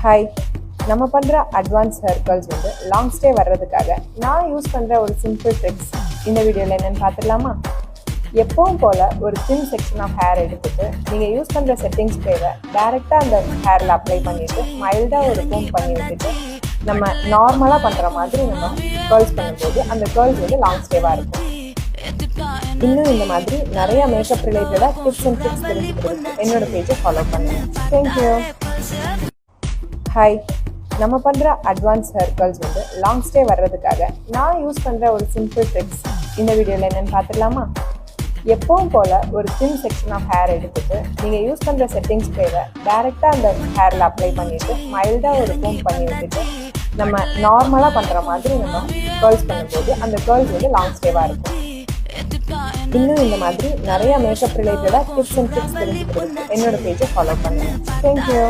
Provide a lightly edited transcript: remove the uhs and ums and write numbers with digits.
Hi, நம்ம பண்ணுற advance hair curls வந்து லாங் ஸ்டே வர்றதுக்காக நான் யூஸ் பண்ணுற ஒரு சிம்பிள் ட்ரிக்ஸ் இந்த வீடியோவில் என்னென்னு பார்த்துடலாமா? எப்பவும் போல் ஒரு தின் செக்ஷன் ஆஃப் ஹேர் எடுத்துகிட்டு நீங்கள் யூஸ் பண்ணுற செட்டிங் ஸ்ப்ரேவை டேரெக்டாக அந்த ஹேரில் அப்ளை பண்ணிவிட்டு மைல்டாக ஒரு கோம் பண்ணி விட்டுட்டு நம்ம நார்மலாக பண்ணுற மாதிரி நம்ம கேர்ள்ஸ் பண்ணும்போது அந்த கேர்ள்ஸ் வந்து லாங் ஸ்டேவாக இருக்கும். இன்னும் இந்த மாதிரி நிறைய மேக்கப் ரிலேட்டடாக டிப்ஸ் அண்ட் ட்ரிக்ஸ் தெரிஞ்சுக்கிறதுக்கு என்னோட பேஜை ஃபாலோ பண்ணுங்கள். தேங்க்யூ. ஹாய், நம்ம பண்ணுற அட்வான்ஸ் ஹேர் கர்ல்ஸ் வந்து லாங் ஸ்டே வர்றதுக்காக நான் யூஸ் பண்ணுற ஒரு சிம்பிள் ட்ரிக்ஸ் இந்த வீடியோவில் என்னென்னு பார்த்துடலாமா? எப்பவும் போல் ஒரு தின் செக்ஷன் ஆஃப் ஹேர் எடுத்துகிட்டு நீங்கள் யூஸ் பண்ணுற செட்டிங் ஸ்ப்ரேவை டேரெக்டாக அந்த ஹேரில் அப்ளை பண்ணிவிட்டு மைல்டாக ஒரு கோம் பண்ணி விட்டுட்டு நம்ம நார்மலாக பண்ணுற மாதிரி நம்ம கேர்ள்ஸ் பண்ணும்போது அந்த கேர்ள்ஸ் வந்து லாங் ஸ்டேவாக இருக்கும். இன்னும் இந்த மாதிரி நிறைய மேக்கப் ரிலேட்டடாக டிப்ஸ் அண்ட் ட்ரிக்ஸ் தெரிஞ்சுக்கிறதுக்கு என்னோட பேஜை ஃபாலோ பண்ணுங்கள். தேங்க்யூ.